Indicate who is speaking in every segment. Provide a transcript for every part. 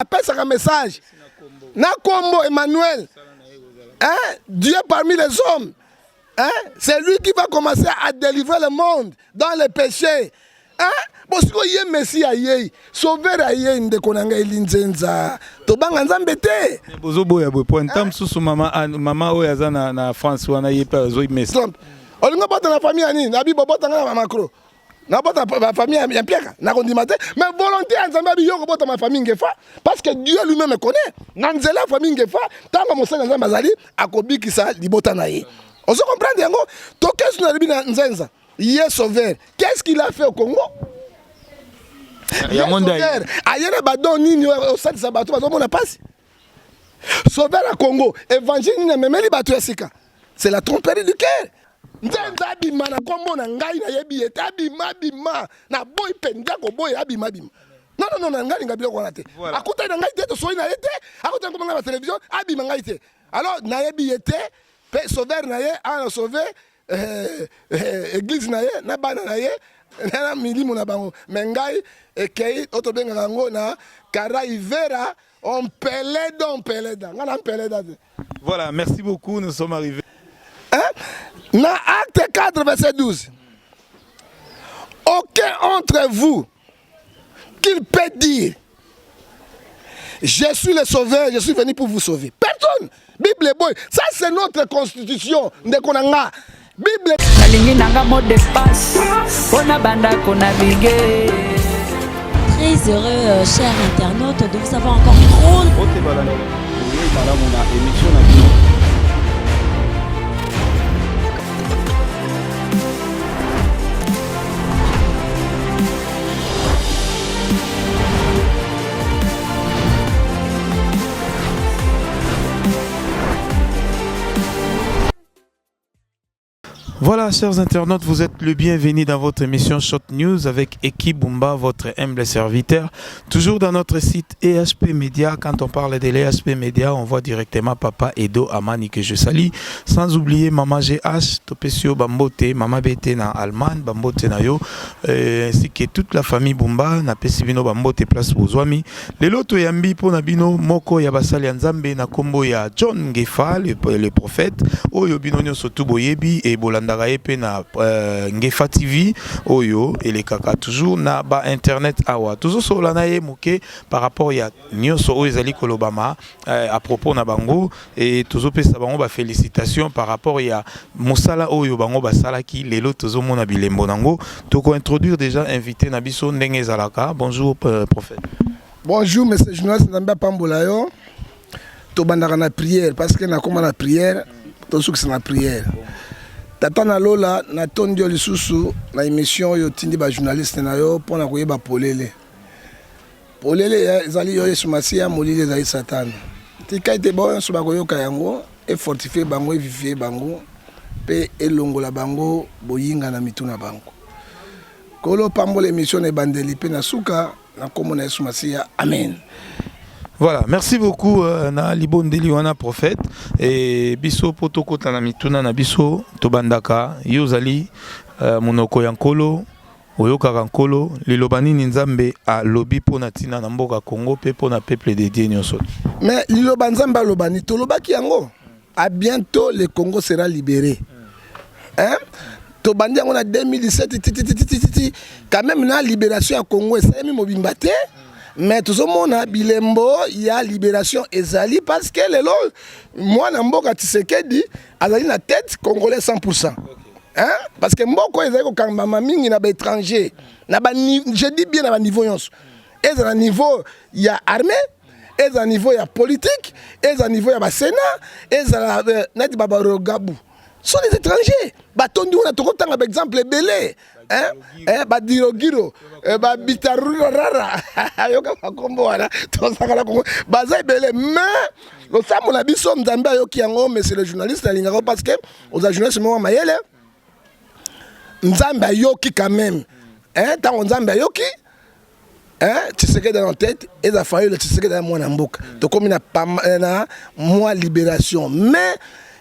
Speaker 1: Appelle ça un message. Na Kombo Emmanuel. Hein? Dieu parmi les hommes. Hein? C'est lui qui va commencer à délivrer le monde dans les péchés. Hein? Parce que y a Messie aïe, sauveur aïe de konanga elinzenza. Tobanga nzambete.
Speaker 2: Bozo boya boy point tam susu mama oya na France wana yepa zo Messie.
Speaker 1: Olinga bota na famille ani, na bi bota na Macron. Na bota ma famille ya Pierre, na kondimate, mais volonté nzamba bi yoko bota ma famille ngefa parce que Dieu lui-même me connaît. Na nzela famille ngefa, tanga mosala nzamba zali akobikisa libota na ye. On se comprend yango? To qu'est-ce na libi na nzenza? Il est sauveur. Qu'est-ce qu'il a fait au Congo? Il est sauveur. Ailleurs badon nini au sein de Sabato bazo mona passe. Sauveur à Congo. Évangile ni memeli bato ya sika. C'est la tromperie du cœur. Nzenza bima na kombo na ngai na yebi eta bima na boy penda ko boy abima bima. Non na ngai ngabilo ko raté. Akuta na ngai te to soyi na yete, akuta ko na télévision abima ngai te. Alors na yebi ete pe sauveur na ye a sauver église na ye na bana na ye na milimo na bango mengai ekei otobenga nango na kara ivera on peleda ngana peleda.
Speaker 2: Voilà, merci beaucoup, nous sommes arrivés.
Speaker 1: Hein? Na acte 4 verset 12. Aucun entre vous qu'il peut dire je suis le sauveur, je suis venu pour vous sauver. Personne. Bible boy, ça c'est notre constitution de Konanga. Bible.
Speaker 3: Nalingi nanga mot de passe. Kona banda kona bigé.
Speaker 4: Très heureux, chers internautes, de vous avoir encore trop.
Speaker 2: Voilà, chers internautes, vous êtes le bienvenu dans votre émission Shot News avec Eki Bumba, votre humble serviteur. Toujours dans notre site EHP Media. Quand on parle de l'EHP Media, on voit directement Papa Edo Amani que je salue. Sans oublier Maman GH, Topesio Bambote, Maman BT na Allemagne, Bambote na yo, ainsi que toute la famille Bumba, na Pesivino Bambote place Bozwami. Les loto yambi pour Nabino, Moko Yabasali Nzambe, na Kombo ya John Ngefa, le prophète, Oyo Binonyo Sotuboyebi et Bolanda. Na Ngefa TV Oyo et les kaka toujours na ba internet awa toujours sur la naye moké par rapport ya nyoso o ezali kolobama à propos na bango et toujours pesa bango ba félicitations par rapport ya mosala oyo bango basala ki lelo toujours mona bilembo nango toko introduire déjà invité na biso ndenge zalaka. Bonjour prophète.
Speaker 1: Bonjour monsieur journaliste Namba Pambola yo to bandaka na prière parce que na koma na prière to souk c'est na prière. Tata na lola na tondio lisusu na émission yo tindi ba journaliste na yo pona koyeba polele. Polele ezali yo Yesu Masia molile ezali Satan. Tika ite bon so bakoyoka yango e fortifier bango e vivifier bango pe elongola bango boyinga na mituna bango. Kolo pambola émission e bandeli pe na suka na komona Yesu Masia. Amen.
Speaker 2: Voilà, merci beaucoup na libondeli wana prophète et biso potoko na mituna na biso tobandaka yozali monoko yankolo oyoka nkolo lilobani nzambe a lobi pona tina na mboka Congo pe pona peuple de Dieu nyonso.
Speaker 1: Mais liloba nzambe lobani tolobaki yango. À bientôt le Congo sera libéré. Hein? Tobandi yango na 2017 quand même na libération à Congo ça mi mobimbate. Mais tout le monde a bilembo, il y a libération ezali parce que les lots, moi Namboka Tshisekedi, azali na tête congolais 100%. Hein? Parce que Mboko ezali ko kamba mingi na ba étranger, na ba je dis bien na ba niveau yonso. Et à niveau il y a armée, et à niveau il y a politique, et à niveau il y a ba sénat, et à net baba rogabu. Sont des étrangers. Batondi on a tout temps par exemple belé. Hein? Badirogiro, Bitarurara, Ayoka Kombo, Tosakala Kongo, Bazai Belé, mais le Sam on a biso Mdamba Yoki Yango, mais c'est le journaliste à Lingaro parce que aux journalistes moi Mayele, Mzamba Yoki quand même, hein? Tant Mzamba Yoki, hein? Tu sais que dans la tête, et ça failli le tu sais que dans mon amboka, donc comme il n'a pas moi libération, mais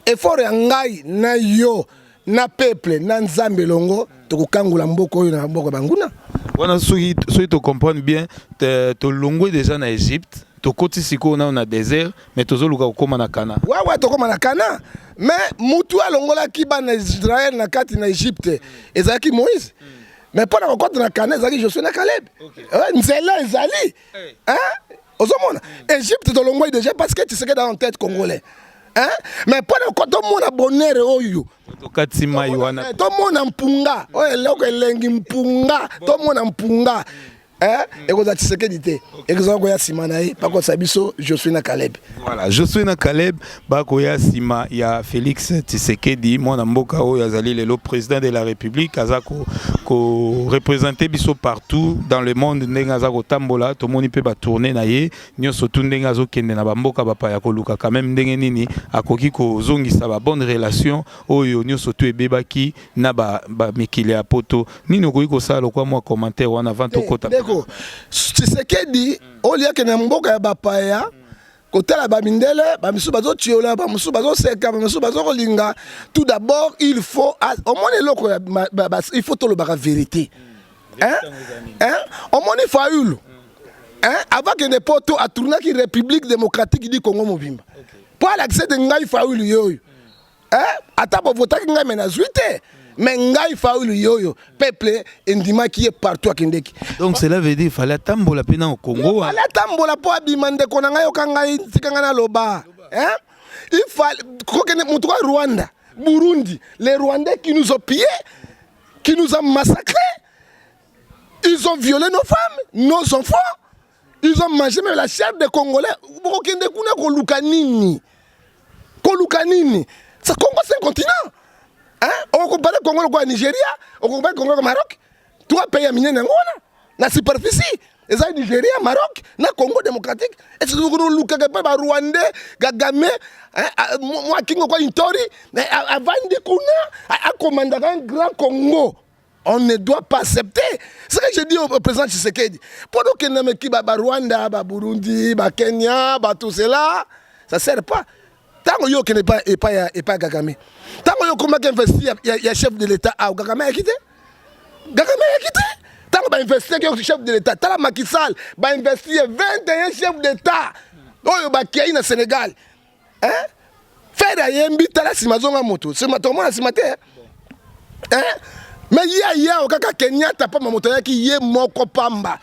Speaker 1: effort yangai na yo. Na peuple na nzambe longo tokokangula mboko na mboko banguna
Speaker 2: wana soki to comprendre bien to longo déjà na Égypte tokoti siko on a désert mais tozoluka kokoma na Kana.
Speaker 1: Ouais tokoma na Kana mais mutu alongola ki ba na Israël na kati na Égypte ezaki Moïse. Mais pour la rencontre na Kana ezaki Josué na Caleb. Nzela ezali. Hein? Ozomona Égypte tolongoy déjà parce que tu sais que dans tête congolais. Hein? Mais pour le côté mon bonheur oyo
Speaker 2: tokatima yoana
Speaker 1: to mona mpunga o eloko elengi mpunga to mona mpunga et vous êtes sécurité exemple ya simana yi pas ça biso Josué na Caleb.
Speaker 2: Voilà, Josué na Caleb bako ya sima ya Félix Tshisekedi mwana mboka oyo azali le président de la République azako ko représenter biso partout dans le monde ndenge azako tambola to moni pe ba tourner na ye nyonso tu ndenge azokende na bamboka bapa ya koluka quand même ndenge nini akoki ko zongisa ba bonne relation oyo nyonso tu ebebaki na ba mikili ya poto nini okoki ko sala kwa moi commentaire wana avant to kota.
Speaker 1: Tshisekedi olia ke na mboka ya bapaya kotala ba mindele ba misu bazo tiola ba misu bazo seka ba misu bazo kolinga. Tout d'abord il faut au moins eloko il faut to le ba vérité. Au moins il faut ulu. Avant que ne poto a tourner qui République démocratique du Congo mobimba. Pour l'accès de ngai faulu yoyo. Ata bo vota ki ngai menazuite. Mais ngai faulu yoyo peuple ndima qui est partout à Kindeki.
Speaker 2: Donc cela veut dire fallait tambola pena au Congo.
Speaker 1: Fallait tambola po abimande kona ngai okangai tikanga na loba. Il fallait kokene mutu wa Rwanda, Burundi, les Rwandais qui nous ont pillés, qui nous ont massacrés. Ils ont violé nos femmes, nos enfants. Ils ont mangé même la chair des Congolais. Kokende kuna kolukanini. Kolukanini. Ça Congo c'est un continent. On compare le Congo au Nigeria, on compare le Congo au Maroc. Trois pays à miner dans la superficie. Et ça, Nigeria, Maroc, na Congo démocratique. Et c'est ce que nous avons Rwanda, Kagame, moi qui suis une tori, avant de commander un grand Congo. On ne doit pas accepter. C'est ce que je dis au président Tshisekedi. Pendant que nous avons Rwanda, Burundi, Kenya, tout cela, ça ne sert pas. Tant que yo n'est pas Kagame. Tant que yo comment investir, il y a chef de l'État à Kagame a quitté. Kagame a quitté. Tant que investir que chef de l'État, tant que Macky Sall va investir 21 chefs d'État. Oyo ba kiai na Sénégal. Faire ayembi tala simazonga moto. C'est ma tomo na simate. Mais ya o kaka Kenya tapa moto yaki ye moko pamba.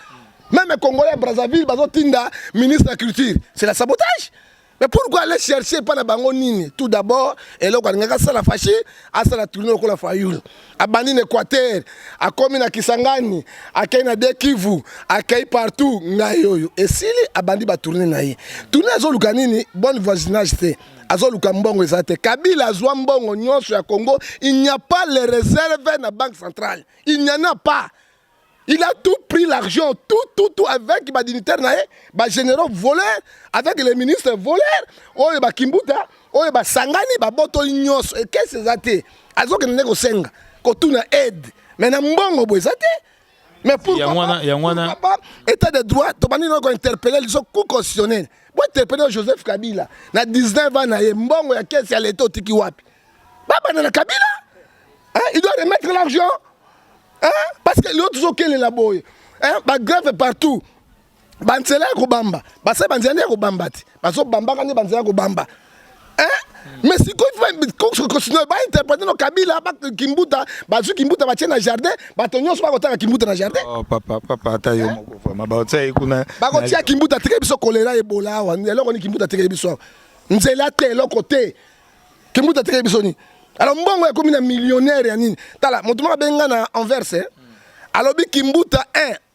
Speaker 1: Même Congolais Brazzaville bazo tinda ministre de la culture. C'est la sabotage. Mais pourquoi aller chercher pas la bangonine? Tout d'abord, et là, quand on a la fâché, à la tournée au la fayoul. À Banine Équateur, à Komina Kisangani, à Kena de Kivu, à Kei partout, ngayoyo. Et si les abandis va tourner naïe. Tourner à Zolukanini, bonne voisinage, c'est. À Zolukambongo, c'est. Kabila, Zouambongo, Nyonso, à Congo, il n'y a pas les réserves dans la Banque centrale. Il n'y en a pas. Il a tout pris l'argent, tout avec les dignitaires, les généraux voleurs, avec les ministres voleurs, les Kimbuta, les Sangani, les Boto Nyos, et qu'est-ce que c'est? Alors que nous avons senga, que tout na aide, mais nous avons bon mais pourquoi pas état de droit, tu vas interpeller les autres constitutionnels. Pour interpeller Joseph Kabila, na 19 ans, mbongo ya kesi ya l'État tiki wapi. Baba na Kabila, il doit remettre l'argent. Parce que l'autre chose qu'elle est là-bas, bah grève partout. Bansela Kobamba, Bassa Banzania Kobamba, Basso Bamba Kani Banzania Kobamba. Mais si qu'on continue à interpréter nos Kabila, Kimbuta, Basu Kimbuta va tirer dans jardin, Batonio soit autant Kimbuta dans jardin.
Speaker 2: Oh papa, tayo moko vraiment. Ba otsa ikuna.
Speaker 1: Ba ko tia Kimbuta tika biso choléra Ebola, alors on Kimbuta tika biso. Nzela te lo côté. Kimbuta tika biso ni. Alors mbongo comme un millionnaire ya nini tala motuma benga na Anvers alors bi Kimbuta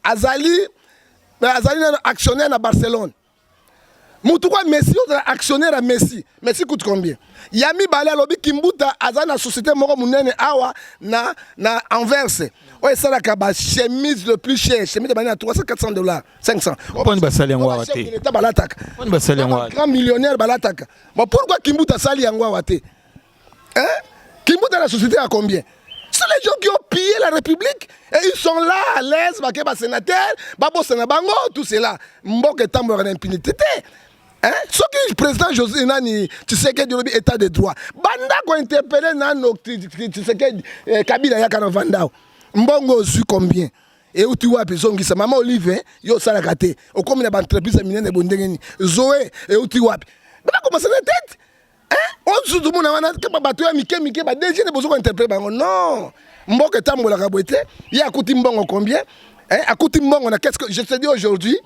Speaker 1: azali actionnaire à Barcelone mutukwa Messi actionnaire à Messi coûte combien Yami Bale alors bi Kimbuta azana société moko munene awa na Anvers oye sala ka ba chemise le plus cher chemise de bana $300-400 500
Speaker 2: on ba sali yango wate
Speaker 1: l'état balataka
Speaker 2: on ba sali yango
Speaker 1: grand millionnaire balataka mais pourquoi Kimbuta sali yango wate Kimbuta la société à combien? C'est les gens qui ont pillé la République et ils sont là à l'aise, bah sénateur, babo senabango, tout cela. Mbok est en impunité. Ce qui est président José Nani, tu sais qu'il y a état de droit. Banda ko interpellé Nano, tu sais que Kabila Yakana Vandao. Mbongo su combien? et où tu vois personne ça maman Olive yo sala kate au comme na entreprise minene bondengeni Zoé et où tu vois mais comment ça la tête on se tout monde wana ka bato ya mike ba déjà ne besoin interpréter bango non mboka tambola ka boite ya akuti mbongo combien akuti mbongo na qu'est-ce que je te dis aujourd'hui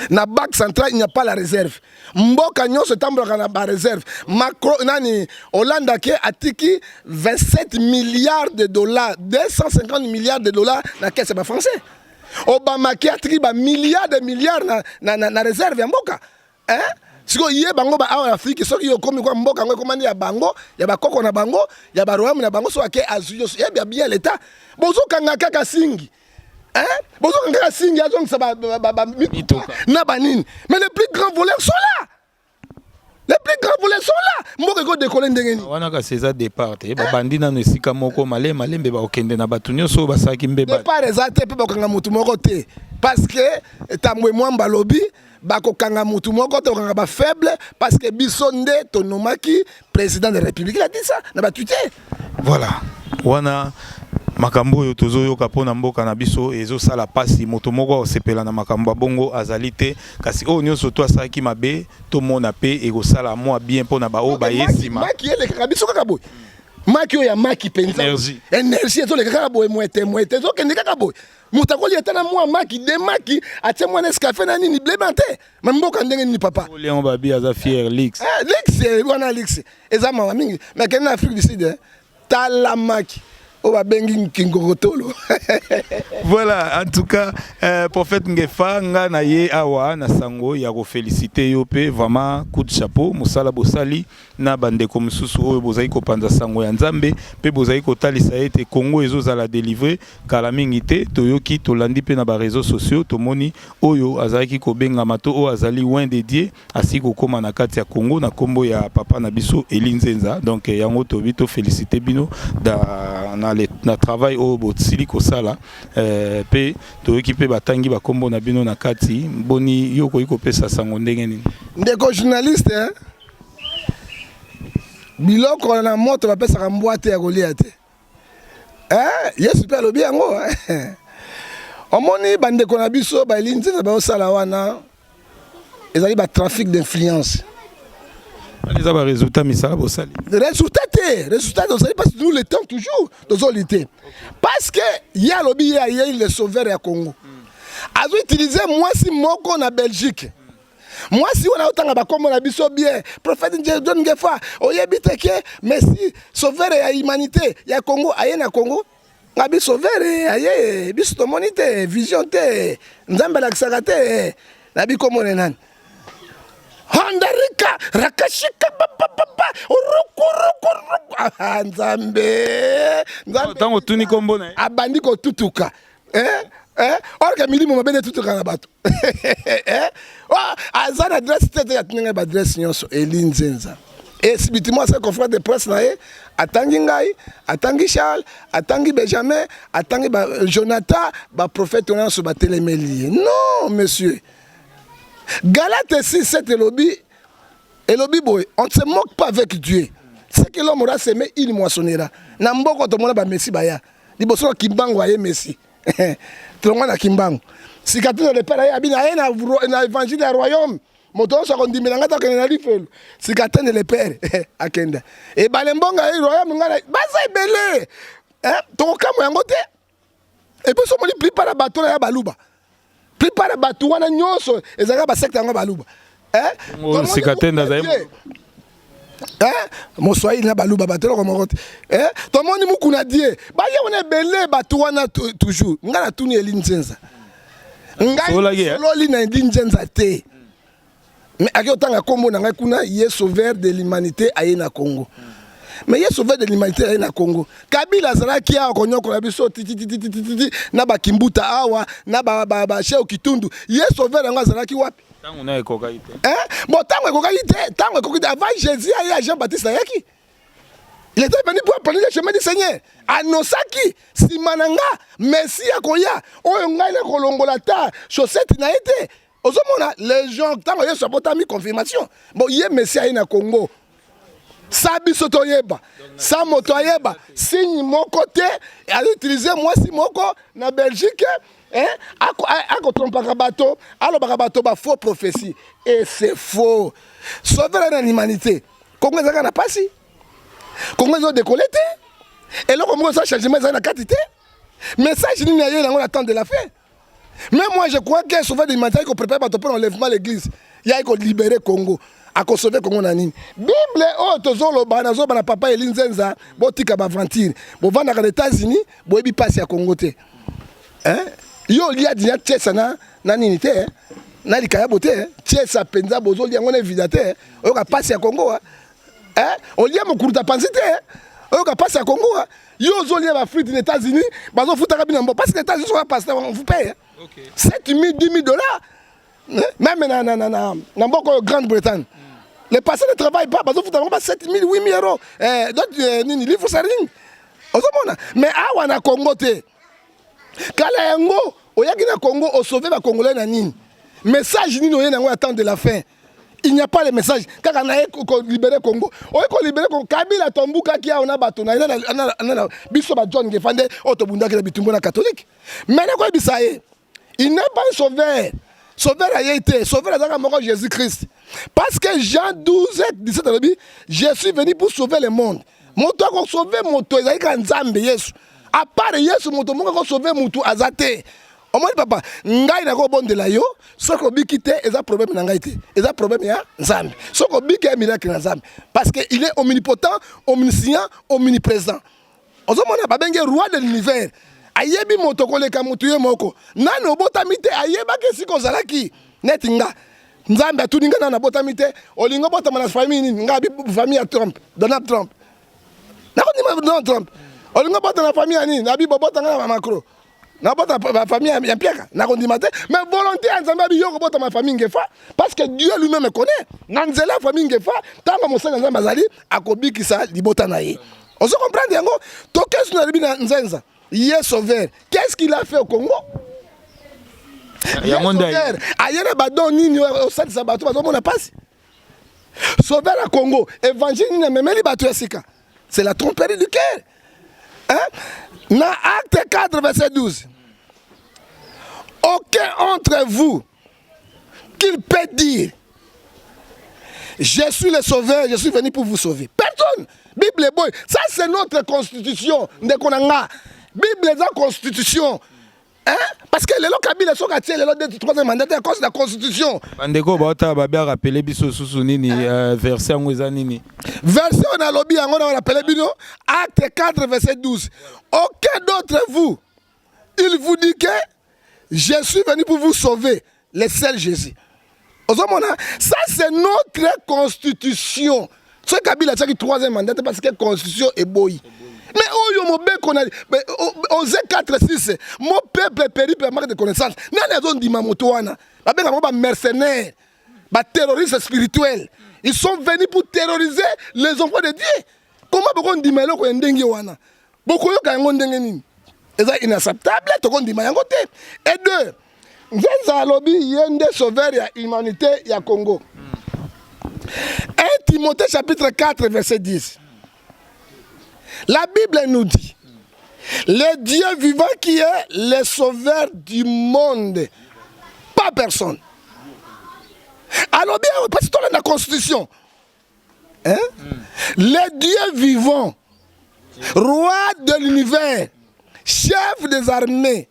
Speaker 1: na banque centrale il n'y a pas la réserve mboka nyonso tambola na ba réserve Macron nani Hollande ke atiki 27 milliards de dollars 250 milliards de dollars na caisse ba français Obama ke atiki ba milliards de milliards na réserve ya mboka siko yé bango ba en Afrique soki yo komi kwa mboka ngo komandi ya bango ya bakoko na bango ya ba royaume na bango so ake azuyo ya bien l'état bozo kanga kaka singi bozo kanga singi azong sa ba na banini mais les plus grands voleurs sont là. Les plus grands voleurs sont là. Mboka ko décoller ndengeni
Speaker 2: wana ka César départ ba bandi na esika moko malembe ba okende na batunyo so basaki mbeba
Speaker 1: départ ezate pe ba kanga mutu moko te parce que tamwe mwamba lobi bakokanga mutu moko to kanga ba faible parce que bisonde tonomaki président de la République il a dit ça na ba Twitter.
Speaker 2: Voilà wana makambo yo tozo yo kapona mboka na biso ezo sala pasi moto moko osepela na makambo bongo azalite kasi o nyonso to asaki mabe to mona pe ego sala moi bien pona ba o ba yesima
Speaker 1: maki ele kabiso kaka boy maki o ya maki penza énergie to le kaka boy moete zo kende kaka boy mutakoli etana moi maki de maki atie moi Nescafé na nini blebante mboka ndenge ni papa
Speaker 2: Léon Babi aza fier Lix
Speaker 1: Lix wana Lix ezama mingi mais ken na Afrique du Sud tala maki.
Speaker 2: Voilà, en tout cas, prophète Ngefa, nga na ye awa na sango ya ko féliciter yo pe vraiment coup de chapeau musala bosali na bande ko mususu oyo bozai ko panza sango ya Nzambe pe bozai ko talisa ete Congo ezozala délivrer kala mingi te toyoki tolandi pe na ba réseaux sociaux tomoni oyo azaki ko benga mato o azali loin dédié asiko koma na kati ya Congo na kombo ya papa na biso Elinzenza donc yango to bito féliciter bino na travail au botsili ko sala pe to équipe batangi ba kombo na bino na kati boni yoko iko pesa sango ndenge nini
Speaker 1: ndeko journaliste biloko na moto ba pesa ka mbwate ya kolia te yesu pe lobi yango omoni bandeko na biso ba Elinze ba sala wana ezali ba trafic d'influence.
Speaker 2: Les résultats misala bosali.
Speaker 1: Résultat osali parce que nous le temps toujours dozolité. Parce que ya lobi ya le sauveur ya Congo. Azo utiliser moi si moko na Belgique. Moi si on a autant ba comme na biso bien prophète John Ngefa oyebite ke merci sauveur ya humanité ya Congo aye na Congo. Ngabi sauveur aye biso to monite vision te nzambe la kisakate na bi komone nani. Handarika rakashika papa uruku Nzambe
Speaker 2: tango tuni kombo na
Speaker 1: abandi ko tutuka orga milimo mabene tutuka na bato azana adresse tete ya tinga ba adresse nyonso Elinzenza et subitement ce confrère de presse na atangi ngai atangi Charles atangi Benjamin atangi ba Jonathan ba prophète nyonso ba telemeli non monsieur Galate 6, 7 Elobi boy, on ne se moque pas avec Dieu. Ce que l'homme aura semé, il moissonnera. Namboko to mona ba Messi baya. Liboso kimbango aye Messi. Tout le monde a kimbango. Si katino le père aye abina na évangile du royaume. Moto so ko ndimela ngata ko na lifelo. Si katene le père akenda. E balembonga aye royaume ngala baza ebele. To kamo yango te. E puis so moli pli para bato ya baluba. Prépare bato wana nyonso ezaka ba secte yango baluba
Speaker 2: sikatenda zaimo
Speaker 1: mo swahili na baluba bato ko moko to moni mukuna die ba ye ona belé bato wana toujours ngana tuni Elinzenza ngai loli na Elinzenza te mais akotanga kombo na ngai kuna ye sauveur de l'humanité aye na Congo. Mais il y a sauvé de l'humanité na Congo. Kabila zalaki a konyoko na biso titi na ba Kimbuta awa na ba Cheo Kitundu. Il y a sauvé nga zalaki wapi?
Speaker 2: Tango na ekoka ite.
Speaker 1: Bon tango ekoka ite, tango ekoka avant Jésus a Jean-Baptiste yaki. Il était venu pour prendre le chemin du Seigneur. Anosaki simananga Messie akoya. Oyo ngai na kolongola ta chaussette na été. Ozomona les gens tango yeso apota mi confirmation. Bon il y a Messie na Congo. Ça biso toyeba. Ça motoyeba. Signe mon côté et à utiliser moi si moko na Belgique hein ako trompa bateau, alors bateau ba faux prophétie et c'est faux. Sauver l'humanité. Congo ezaka na pasi. Congo ezo décollé te. Et là comme ça changement ça na quantité. Message ni na yo on attend de la fin. Mais moi je crois que sauver l'humanité qu'on prépare bateau pour enlèvement l'église. Il y a qu'on libérer Congo. A sauver Congo na nini. Bible o tozolo bana zo bana papa elinzenza botika ba aventure. Bo vanda ka États-Unis, bo ebi passe ya Congo te. Hein? Yo lia dinya tchesa na nini te. Na likaya bote, tchesa penza bozo lia ngone vidate. O ka passe ya Congo. Hein? O lia mokuruta pansite. O ka passe ya Congo. Yo zo lia ba frite aux États-Unis, bazo futaka bina mbo parce que les États-Unis sont pas on vous paye. OK. 7 000 10 000 $. Même na mboko Grande-Bretagne. Les passants ne travaillent pas, parce que vous avez 7 000, 8 000 euros. D'autres, il faut ça ring. Mais à Wana Congo, Kala Yango, Oyagina Congo, au sauver les Congolais Nanine. Message, nous n'avons attendre de la fin. Il n'y a pas de message. Quand on a libéré Congo, on a libéré Congo. Kabila Tombuka qui a un abattu, on a Bissoba John qui fait Otobunda qui est Bitumbo catholique. Maintenant, il n'est pas un sauveur. Sauveur a été, sauveur a Jésus-Christ. Parce que Jean 12, 17, je suis venu pour sauver le monde. Mon toit qu'on sauve mon toit, il y a un Nzambe Yesu. À part Yesu, mon toit qu'on sauve mon toit, azate. Au moins papa, ngai na ko bon de la yo, so ko bikite eza problème na ngai te. Eza problème ya Nzambe. So ko bikite miracle na Nzambe parce que il est omnipotent, omniscient, omniprésent. Ozomona babenge roi de l'univers. Ayebi moto ko leka mutu ye moko. Nano botamite ayeba ke siko zalaki netinga. Nzambe atuninga na botamite olingo botama na famille nini nga bi famille ya Trump, Donald Trump. Nako ni Donald Trump. Olingo botama na famille nini na bi botanga na Macron. Na botama famille ya Pierre. Nako ndima te mais volonté ya Nzambe bi yoko botama famille ngefa parce que Dieu lui-même me connaît. Nanzela famille ngefa tanga mosala Nzambe azali akobikisa libota na ye. On se comprend yango to qu'est-ce na libi na Nzenza. Il est sauveur. Qu'est-ce qu'il a fait au Congo? Il est sauveur. Ailleurs, badon nini au sein de sa bateau, on a passé. Sauveur à Congo. Évangile n'est même pas bateau sika. C'est la tromperie du cœur. Hein? Dans Acte 4, verset 12. Aucun entre vous qu'il peut dire je suis le sauveur, je suis venu pour vous sauver. Personne. Bible boy. Ça c'est notre constitution. Bible est la constitution. Hein? Parce que les Kabila sont à tirer le troisième mandat à cause de la constitution.
Speaker 2: Bandeko bata babia rappeler biso susu nini verset ngweza nini.
Speaker 1: Verset on a lobby on a rappelé bino Acte 4 verset 12. Aucun d'entre vous il vous dit que je suis venu pour vous sauver, le seul Jésus. Ça c'est notre constitution. Ce Kabila c'est le troisième mandat parce que la constitution est boy. Mais Osée 4-6, mon peuple périt par manque de connaissance. Mercenaires, terroristes spirituels. Ils sont venus pour terroriser les enfants de Dieu. Comment beaucoup de gens ont dit beaucoup de gens c'est inacceptable. Et deux, il y a un sauveur de l'humanité au Congo. 1 Timothée chapitre 4 verset 10. La Bible nous dit, le Dieu vivant qui est le sauveur du monde, pas personne. Alors bien, parce que dans la Constitution, hein? Le Dieu vivant, roi de l'univers, chef des armées,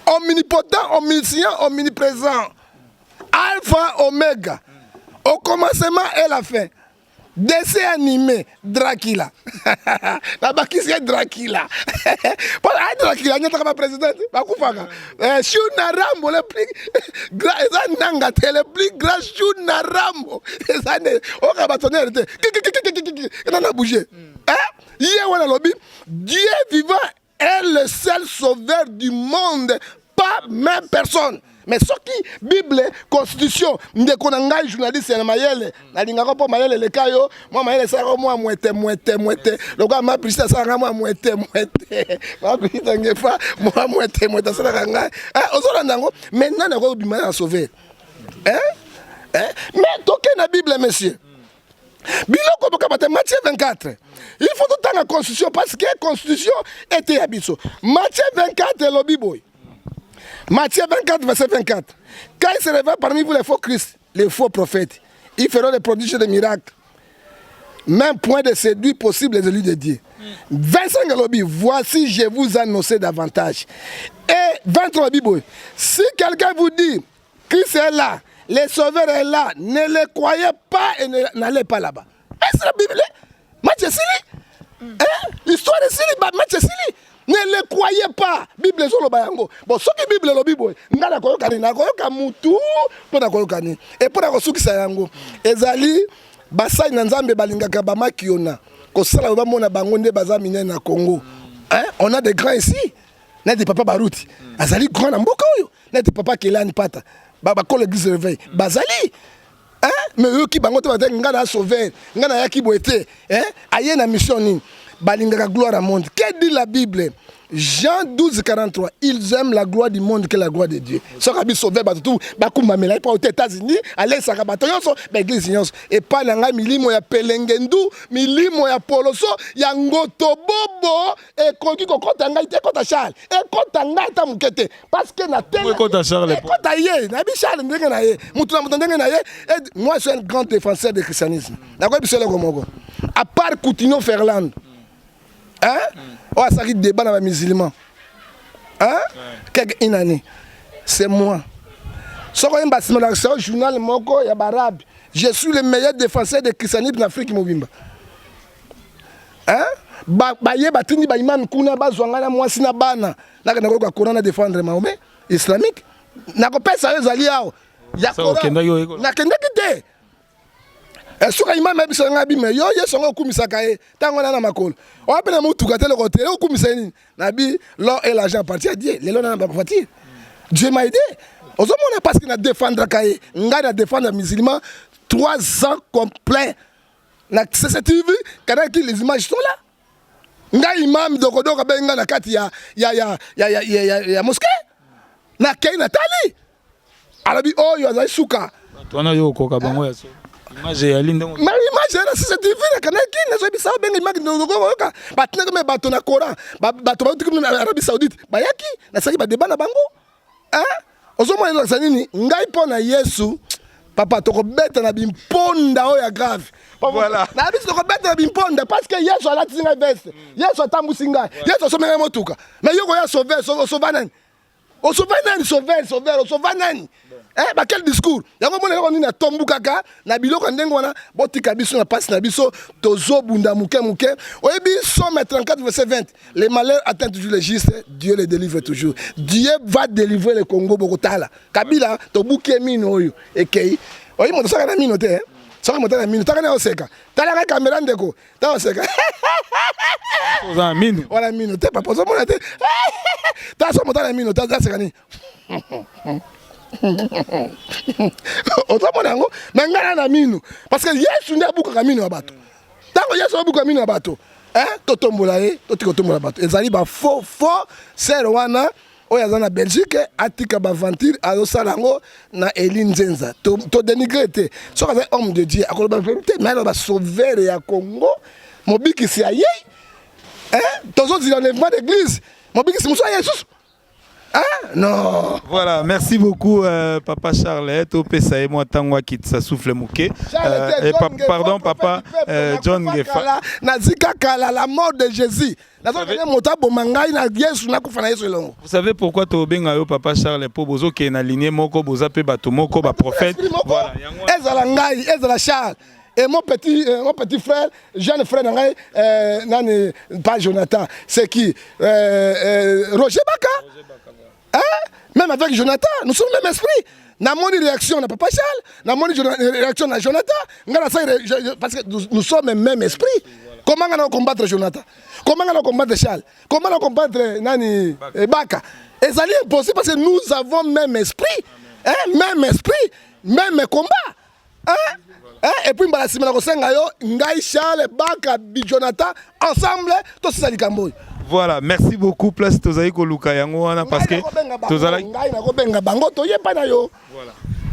Speaker 1: omnipotent, omniscient, omniprésent, alpha, oméga, au commencement et la fin. Dessin animé, Dracula. Là-bas, qui c'est Dracula? Dracula, il n'y a pas de président. Shuna Rambo, le plus grand, le plus grand Shuna Rambo. Il a bougé. Dieu vivant est le seul sauveur du monde, pas même personne. Mais ce qui Bible, Constitution, nous avons un journaliste, c'est Mayele. Nous avons Mayele le caillou. Moi, Mayele, c'est moi, moitié. Le gars m'a pris ça, moi, moitié. Moi, moitié. Maintenant, nous avons un sauvé. Mais toquez la Bible, monsieur. Biloko bokabate Matthieu 24. Il faut tout temps la constitution parce que la constitution était abisso. Matthieu 24 est le Bible. Matthieu 24, verset 24. Quand il se révèle parmi vous les faux Christ, les faux prophètes, ils feront des prodiges et des miracles. Même point de séduire possible les élus de Dieu. 25 est le Bible. Voici, je vous annoncé davantage. Et 23 Bible. Si quelqu'un vous dit, Christ est là, le Sauveur est là, ne le croyez pas et n'allez pas là-bas. Est-ce la Bible? Matthieu Sili. L'histoire de Sili, Matthieu Sili. Ne le croyez pas. Bible sur le bayango. Bon, ce qui Bible le Bible, ngala koyokani na koyoka mutu, pona koyokani. Et pona kosukisa yango. Ezali basai na Nzambe balingaka bamakiona. Kosala ba mona bango nde baza minene na Congo. Hein? On a des grands ici. Na des papa Baruti. Azali grand na mboka oyo. Na des papa Kelani Pata. Baba ko l'église réveil. Bazali. Hein? Mais eux qui bango te ba ngana sauver, ngana yaki boete, hein? Aye na mission nini. Balingaka gloire à monde. Que dit la Bible? Jean 12, 43. Ils aiment la gloire du monde que la gloire de Dieu. Ce qui a sauvé, ils pas aux États-Unis, aller Sakabato, l'église, et pas dans la milimo ya Pelengendu, milimo ya Poloso, ya Ngotobobo, et Koki Kokotanga, et Kota Charles, et Kotanga, et Tamukete. Parce que na telle. Et Kota Charles, et Kota Ye, Nabi Charles, moi, je suis un grand défenseur du christianisme. À part Coutinho Ferland. Hein? Oh, ça qui débat dans les musulmans. Hein? Une année. C'est moi. Si on a un journal, je suis le meilleur défenseur des christianisme en Afrique. Hein? Baye batini ba imam kuna bazwanga moi sina bana. Là na ko Coran défendre Mahomet islamique. Na ko pesa yo zali yao. Ya Coran. Na kenda kite. Suka imam ebisa ngabi me yo yesonga okumisaka e tango na makolo o apena mutuka tele ko tele okumisa ni nabi l'or et l'argent appartient à Dieu lelo na ba partir Dieu m'a aidé ozomona parce que na défendre kae nga na défendre musulman 3 ans complet na CCTV kana ki les images sont là nga imam dokodoka benga na kati ya mosquée na kay na tali alabi oh yo za suka
Speaker 2: twana yo koka bango ya so image ya linde mo
Speaker 1: image na CCTV na kana kine zo bisa benga image ndokoka batna me bato na Coran bato ba tuku na Arabie Saoudite bayaki na saki ba débat na bango hein ozomo elo sanini ngai pona Yesu papa toko beta na bimponda oya grave voilà na biso toko beta na bimponda parce que Yesu ala tinga veste Yesu atambusinga Yesu somenga motuka mais yoko ya sauver sauver nani bah quel discours yango mona ko nina tombu kaka na biloko ndengo wana botika biso na passe na biso tozo bunda muke oyebi Somme 34 verset 20 les malheurs atteignent toujours les justes Dieu les délivre toujours Dieu va délivrer le Congo bokotala Kabila to buke mino oyo ekei oyi moto saka na mino te saka moto na mino taka na oseka tala ka caméra ndeko ta oseka
Speaker 2: oza mino
Speaker 1: wala mino te papa zo mona te ta so moto na mino ta seka ni otomona yango na ngana na mino parce que Yesu nde abukaka mino ya bato tango Yesu abuka mino ya bato totombola ye totikotombola bato ezali ba faux ser wana oyo aza na Belgique atika baventure azosala yango na Eli Nzenza to dénigrer te soki aza homme de Dieu akoloba vérité mais aloba sauveur ya Congo mobikisi ya ye tozozila enlèvement d'église mobikisi mosu ya Yesu. Ah non.
Speaker 2: Voilà, merci beaucoup Papa Charlotte. Au PSA et moi tangwa qui ça souffle mouké. Pardon Papa John Gefa.
Speaker 1: Nazika kala la mort de Jésus.
Speaker 2: Vous savez pourquoi tu benga yo Papa Charles pour bozo qui est aligné moko boza pe bato moko ba prophète. Voilà.
Speaker 1: Ezala ngai, ezala Charles. Et mon petit frère, jeune frère, nani pas Jonathan, c'est qui Roger Baka. Hein? Même avec Jonathan, nous sommes le même esprit. N'a mon réaction n'a pas Charles, n'a mon réaction à Jonathan, parce que nous sommes le même esprit. Comment on va combattre Jonathan? Comment on va combattre Charles? Comment on va combattre Nani Baka? Et ça est impossible parce que nous avons le même esprit, hein? Même esprit, même combat. Hein? Hein? Et puis, Ngai Charles, Baka, Jonathan, ensemble, tout ça, c'est
Speaker 2: voilà, merci beaucoup. Place Tozaïko Luka Yango parce que Tozala.
Speaker 1: Voilà.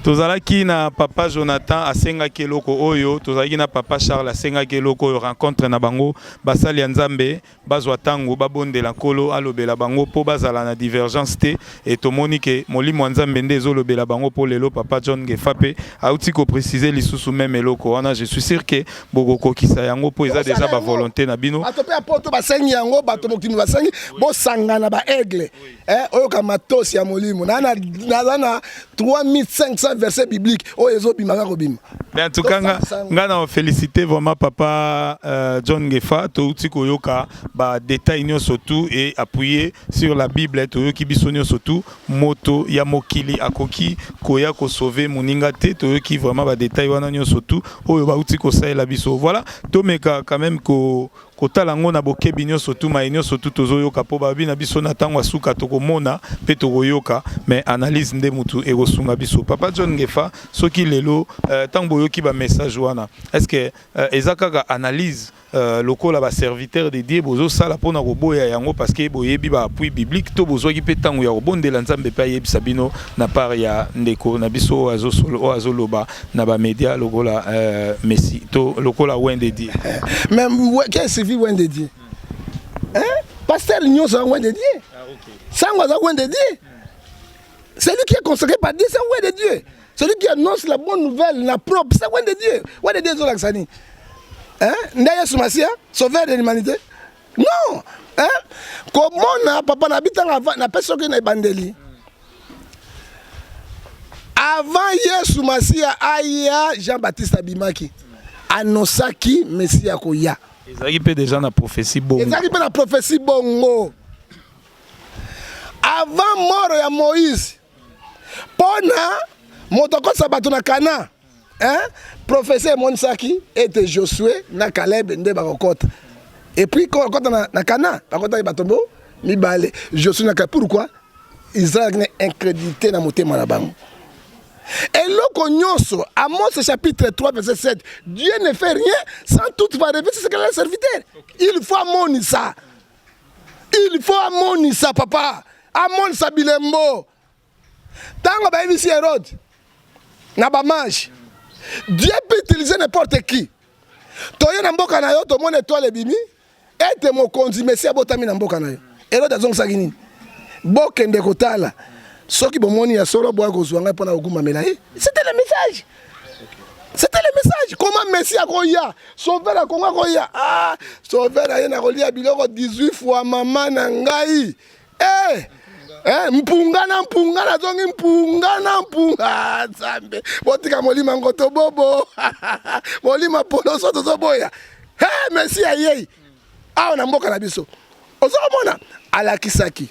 Speaker 2: Tozalaki na papa Jonathan asengaki eloko oyo, tozalaki na papa Charles asengaki eloko oyo rencontre na bango basali ya Nzambe bazwa tango babondela nkolo alobela bango po bazala na divergence te et tomoni ke molimo ya Nzambe nde ezolobela bango po lelo papa John Ngefa pe auti ko préciser lisusu même eloko wana je suis sûr que bokokokisa yango po eza déjà ba volonté na bino
Speaker 1: atope apoto basengi yango bato mokimi basengi bo sangana ba aigle oyo ka matosi ya molimo na 3500 versets bibliques oyo ezobimaka kobima.
Speaker 2: Mais en tout cas ngana féliciter vraiment papa John Ngefa touti koyoka ba détail nyonso tout et appuyer sur la Bible toyoki biso nyonso tout moto ya mokili akoki koya ko sauver moninga te toyoki vraiment ba détail wana nyonso tout oyo ba uti ko saela biso voilà tomeka quand même ko kotala ngo na bokebi nyonso tout ma nyonso tout tozoyoka po babi na biso na tango asuka tokomona pe tokoyoka mais analyse nde mutu ekosunga biso papa John Ngefa soki lelo tango boyoki ba message wana est-ce que ezakaka analyse lokola ba serviteur de Dieu bozo sala pona koboya yango parce que boyebi ba appui biblique to bozwaki pe tango ya kobondela Nzambe pe yebisa bino na part ya ndeko na biso azoloba na ba media lokola Messi to lokola Wende Dieu
Speaker 1: même qu'est-ce que Wende Dieu hein pasteur nyonso Wende Dieu sango za Wende Dieu c'est lui qui est consacré par Dieu, c'est Wende Dieu. Celui qui annonce la bonne nouvelle, la propre, c'est Wende Dieu. Wende Dieu Zolaksani. Hein? Ndaya Soumassia, sauveur de l'humanité? Non! Hein? Comment papa n'habite na personne qui n'est bandeli? Avant Yesu Massia, aya Jean-Baptiste Abimaki. Annosaki Messia Koya.
Speaker 2: Ils ont déjà la prophétie bongo.
Speaker 1: Ils ont la prophétie bongo. Avant mort ya Moïse. Pona motoko sabato na Kana. Hein? Professeur Monsaki était Josué na Caleb nde bakokota. Et puis quand on na Kana, bakota batombo mibale. Josué na pourquoi Israël n'est incrédité na motema na bango. Et loko nyonso, Amos chapitre 3 verset 7, Dieu ne fait rien sans toutefois révéler ce qu'il a serviteur. Il faut amoni ça. Il faut amoni ça papa. Amoni ça bilembo. Tango ba ici Hérode. Na ba mage. Dieu peut utiliser n'importe qui. Toye na mboka na yo to mone étoile bimi. Ete mokonzi Messia botami na mboka na yo. Hérode azong sagini. Bokende kotala. Soki bomoni ya solo boya kozwanga pona okuma melaye. C'était le message. C'était le message. Comment Messia koya? Sauveur a konga koya. Ah, sauveur a yena kolia biloko 18 fois maman na ngai. Mpunga na zongi mpunga Nzambe. Botika molima ngoto bobo. Molima polo soto zoboya. Messia yei. Ah na mboka na biso. Ozomona alakisaki.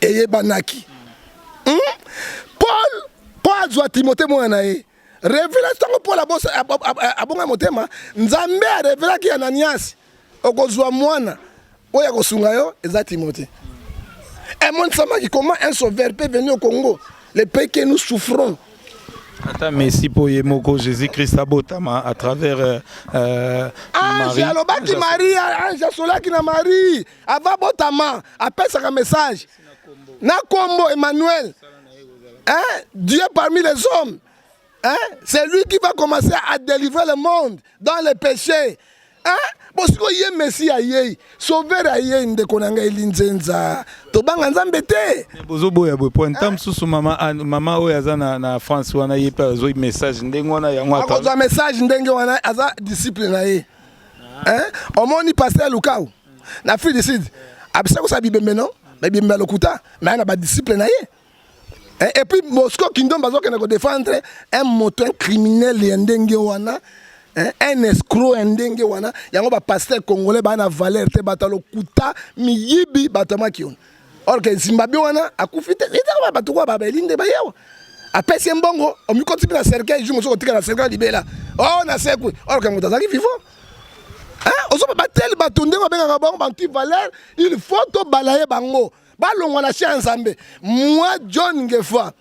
Speaker 1: Eyebanaki. Paul azwa Timothée mwana ye. Révélation Paul abonga motema. Nzambe a révélé ki Ananias. Okozwa mwana. Oya kosunga yo eza Timothée. Et mon samaki comment un sauveur peut venir au Congo, le pays que nous souffrons.
Speaker 2: Attends, merci pour Yemoko Jésus-Christ abotama à travers
Speaker 1: Ange alobaki Marie, Ange solaki na Marie. Ava botama, appelle ça un message. Na Kombo Emmanuel. Hein? Dieu parmi les hommes. Hein? C'est lui qui va commencer à délivrer le monde dans les péchés. Hein? Parce que yé Messie aye, sauveur aye ndeko nanga elinzenza. Tobanga Nzambe te.
Speaker 2: Bozo boya boy point tam susu mama oyo aza na France wana ye pa zo message ndenge wana yango ata.
Speaker 1: Akozwa message ndenge wana aza disciple na ye. Hein? Omoni pasteur Lukau. Na Afrique du Sud. Abisa ko sa bibembe non? Mais bibembe lokuta, mais na ba disciple na ye. Et puis Moscou Kingdom bazo kena ko défendre un moto criminel ndenge wana. Un escroc ndenge wana yango ba pasteur congolais ba na valeur te batalo kuta miyibi batama kion or que Zimbabwe wana akufite eza ba tukwa ba belinde ba yewa apesi mbongo omikoti na cercueil jumo soko tika na cercueil libela oh na sekwe or que mutazaki vivant ozo ba tel batunde ko benga bango banti valeur il faut to balayer bango balongwa na chien Nzambe. Moi John Ngefa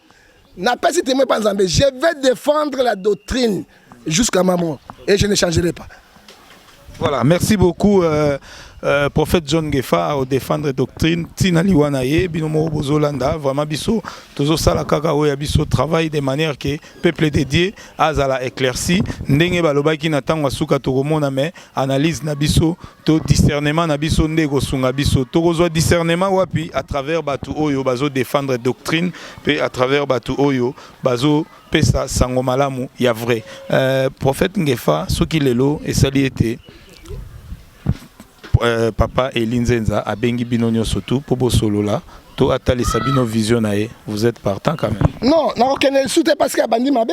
Speaker 1: n'a pas été témoin par Nzambe, je vais défendre la doctrine jusqu'à ma mort et je ne changerai pas.
Speaker 2: Voilà, merci beaucoup prophète John Gefa au défendre doctrine tina liwana ye bino mo bozolanda vraiment biso tozo sala kaka oya biso travail de manière que peuple dédié azala éclairci ndenge balobaki na tango suka tokomona mais analyse na biso to discernement na biso ndeko sunga biso tokozwa discernement wapi à travers batu oyo bazo défendre doctrine pe à travers batu oyo bazo pesa sango malamu ya vrai prophète Ngefa soki lelo esali ete papa Elinzenza a bengi binonyo surtout pour bosolola to atali sabino vision nae vous êtes partant quand même
Speaker 1: non na okene soute parce que bandi mabe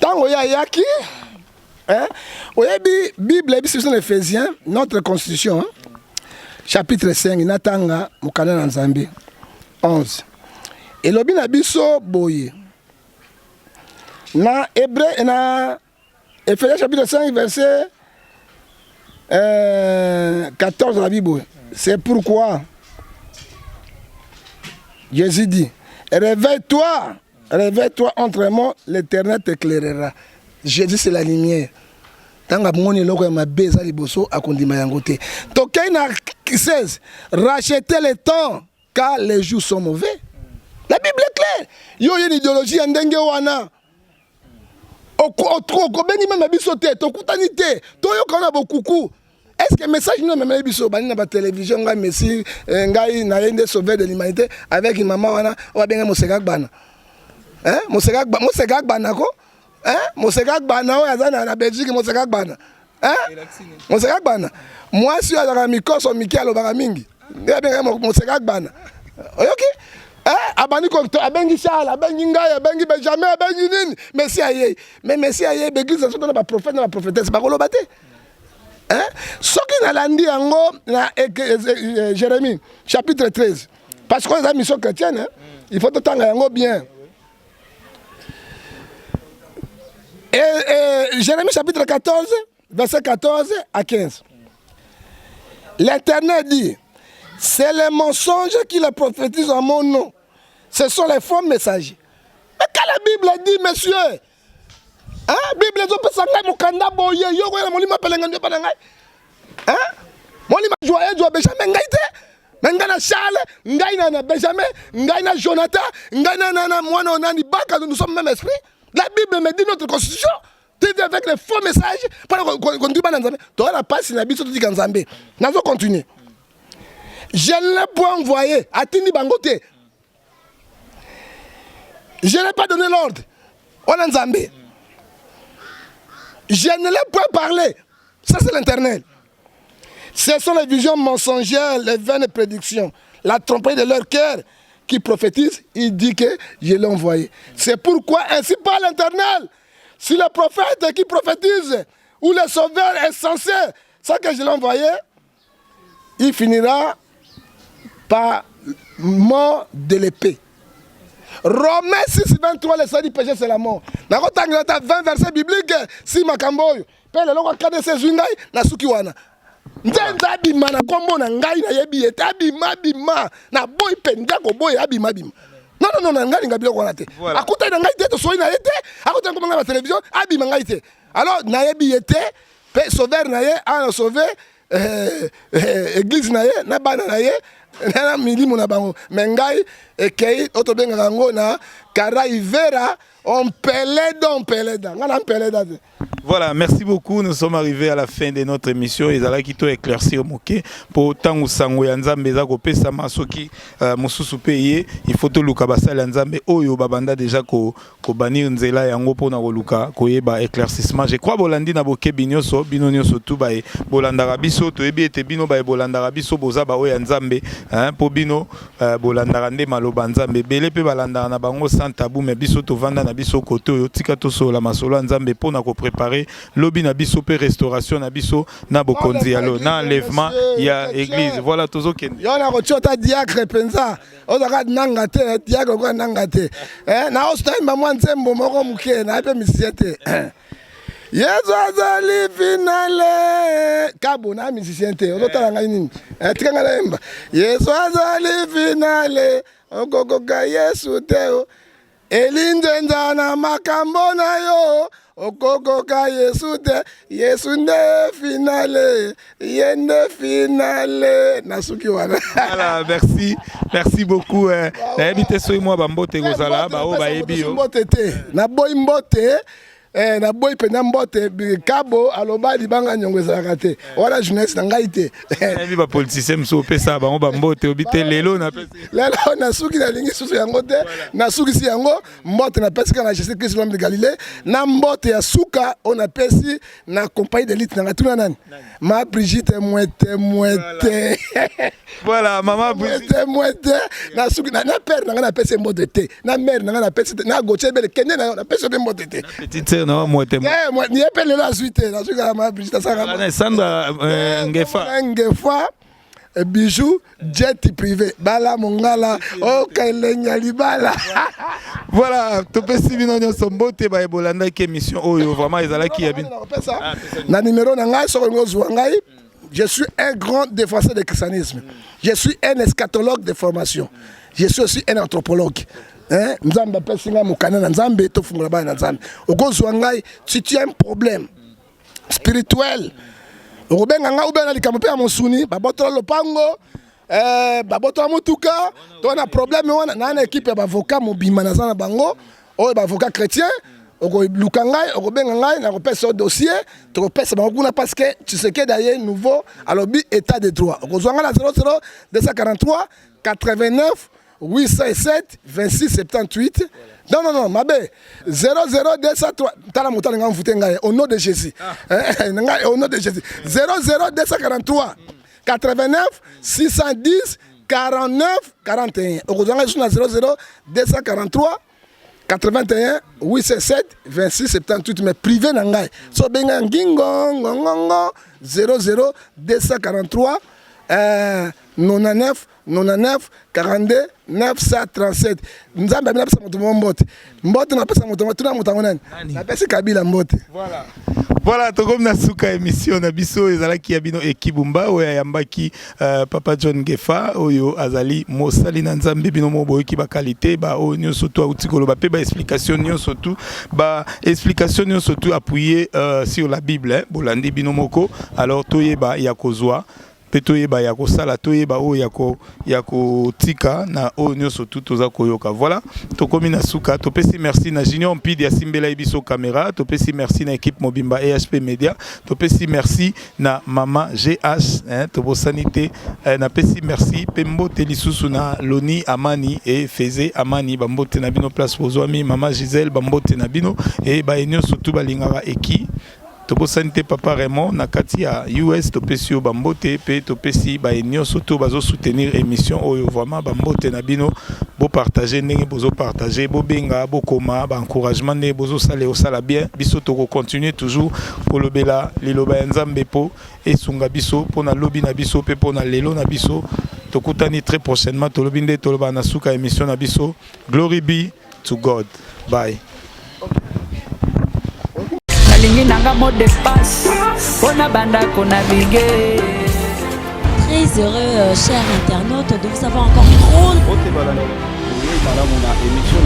Speaker 1: tango ya yaki hein oyebi bible ebi sur Éphésiens notre constitution hein? Chapitre 5 natanga mukana na Nzambe 11 elobi na biso boye na Hébreu na Éphésiens chapitre 5 verset 14 de la Bible. C'est pourquoi Jésus dit, réveille-toi, réveille-toi entre moi, l'Éternel t'éclairera. Jésus c'est la lumière. Tant que mon élève m'a baisé les bossos à condima yangote. Tokai na 16, rachetez le temps car les jours sont mauvais. La Bible est claire. Yo y a une idéologie en dengue wana. Okobeni même biso te tokutani te toyokana bokuku est-ce que message nous même biso bani na ba télévision nga Messi ngai na yende sauver de l'humanité avec une maman wana o benga moseka bana hein moseka bana ko hein moseka bana o azana na Belgique moseka bana hein moseka bana moi si ala mikoso mikalo ba mingi benga moseka bana oyoki abani ko abengi Charles abengi ngai abengi Benjamin abengi nini Messi aye mais Messi aye l'église ça na ba prophète na ba prophétesse ba koloba te hein soki na landi yango na Jérémie chapitre 13 parce que la mission chrétienne hein? Il faut tanga yango bien et Jérémie chapitre 14 verset 14 à 15 l'Éternel dit c'est les mensonges qui le prophétisent en mon nom. Ce sont les faux messagers. Mais quand la Bible dit, monsieur, hein, Bible dit, que mukanda boye, yo ko mo lima pelenga ndo pananga. Hein? Mo lima joye jo Benjamin ngaite. Ngana Charles, ngaina na Benjamin, ngaina Jonathan, ngaina na mwana onani baka nous sommes même esprit. La Bible me dit notre constitution. Tu dis avec les faux messages, pendant qu'on dit dans Nzambe. Tu la passe na biso tu Nzambe. Nazo continuer. Je ne l'ai pas envoyé à Tini Bangote. Je n'ai pas donné l'ordre. On a Nzambe. Je ne l'ai pas parlé. Ça, c'est l'Internet. Ce sont les visions mensongères, les vaines prédictions, la tromperie de leur cœur qui prophétise. Il dit que je l'ai envoyé. C'est pourquoi ainsi parle l'Internet. Si le prophète qui prophétise ou le sauveur est censé, ça que je l'ai envoyé, il finira par mort de l'épée. Romains 6, 23, le sort du péché, c'est la mort. Dans 20 versets bibliques, si Makamboy, Père, le local de ces ungai, na sukiwana. Nzenza abima na kombo na ngai na yebi ete abima na boy penga ko boy abima. Non, ngai ngabilo ko na te. Akuta na ngai te to soyi na ete, akuta ko ngaba télévision abima ngai te. Alors na yebi ete, pe sauveur na ye, a sauver église na ye, na bana na ye. Na milimo na bango mengai ekei otobenga yango na kara ivera on peleda ngana peleda.
Speaker 2: Voilà, merci beaucoup. Nous sommes arrivés à la fin de notre émission. Ils allaient quitter éclaircir moké pour tant ou sango yanzambe za ko pesa masoki mususu peye il faut to luka basala yanzambe oyo babanda déjà ko banir nzela yango pona ko luka ko yeba éclaircissement. Je crois bolandi na boke binyoso binonyoso tout ba bolanda rabiso to ebi ete bino ba bolanda rabiso boza ba oyo yanzambe hein po bino bolanda rande maloba nzambe bele pe balanda na bango sans tabou mais biso to vanda na biso koto yo tika to so la masolo nzambe pona ko préparer lobby na biso pe restauration na biso na bokonzi alo na enlèvement ya église voilà tozo kende
Speaker 1: yo na ko chota diacre penza o da nanga te diacre ko nanga te na o stima mwa nzembo moko muke na pe misiete yezo azali finale kabo na misiete o tala ngai nini tika ngala emba yezo azali finale ogogo ga yesu teo elinzenza na makambo na yo okokoka Yesu te Yesu nde finale yende finale nasuki wana.
Speaker 2: Voilà, merci beaucoup. Naebite soy moi bambote gozala ba o ba yebi yo.
Speaker 1: Mbote te na boy mbote na boy pena mbote kabo aloba libanga nyongo ezalaka te wana jeunesse na ngai te.
Speaker 2: Ebi ba politicien mso pesa bango bambote obite lelo na pesa.
Speaker 1: Lelo nasuki na lingi susu yango te nasuki si yango mbote na pesi kana Jésus Christ l'homme de Galilée na mbote ya suka on a pesi na compagnie d'élite na tuna nani ma Brigitte Mwete.
Speaker 2: Voilà maman Brigitte
Speaker 1: Mwete na suki na père na pesi mbote te na mère na pesi na goche bele kende na pesi mbote te.
Speaker 2: Petite no Mwete.
Speaker 1: Ni epele la suite na suki ma Brigitte Sanga.
Speaker 2: Sandra
Speaker 1: Ngefa bijou jet privé bala mongala o kailenya libala.
Speaker 2: Voilà, topesi bino nyonso mbote ba ebolanda ki émission oyo vraiment ezala ki yabino.
Speaker 1: Na numéro na ngai soko ngozwa ngai, je suis un grand défenseur du christianisme. Je suis un eschatologue de formation. Je suis aussi un anthropologue. Nzambe pesi nga mukana na nzambe to fungola ba na nzambe. Okozwa ngai si tu as un problème spirituel obenga nga ubena likambo pe ya mosuni babotola lopango babotola mutuka to na problème wana na équipe ya bavocat mobima na zana bango oyo bavocat chrétien luka ngai okobenga ngai na kopesa dossier to kopesa bango kuna parce que tu sais que d'ailleurs nouveau alobi état de droit okozwa nga na 00 243 89 807 26 78. Non, mabe 00203 tala motala nga mfute ngai au nom de Jésus. Au nom de Jésus. 00243 89 610 49 41. Okozanga sur 00243 81 807 26 78 mais privé na ngai. So benga ngingo ngongo 00243 99 42 937. Nzambe na pesa moto mbote na pesa moto tuna moto nani na pesa kabila mbote.
Speaker 2: Voilà, tokom na suka émission na biso ezalaki ya bino ekibumba oya yambaki Papa John Ngefa oyo azali mosali na nzambe bino moboyiki ba qualité ba o nyonso to utikolo ba pe ba explication nyonso tout ba explication nyonso tout appuyé sur la Bible bolandi bino moko alors toyeba ya kozwa toyeba ya kosala toyeba o ya kotika na o nyonso tout toza koyoka. Voilà, tokomi na suka topesi merci na Junior Mpidi ya simbela biso caméra, topesi merci na équipe Mobimba EHP Media, topesi merci na Mama GH tobosanité na pesi merci pembote lisusu na Loni Amani et Feze Amani bambote na bino place pozwami Mama Giselle bambote na bino et ba nyonso tout balingaka eki tobosanité Papa Raymond na kati ya US topesi yo bambote pe topesi ba nyonso to bazo soutenir émission oyo vraiment bambote na bino bo partager ndenge bozo partager bo benga bo koma ba encouragement ne bozo sala o sala bien biso to continuer toujours kolobela liloba ya Nzambe po esunga biso pona lobi na biso pe pona lelo na biso tokutani très prochainement to lobi nde to loba na suka émission na biso. Glory be to God. Bye.
Speaker 3: Nalingi nanga mot de passe pona banda kona bige.
Speaker 4: Très heureux, chers internautes, de vous avoir encore trop.
Speaker 5: Émission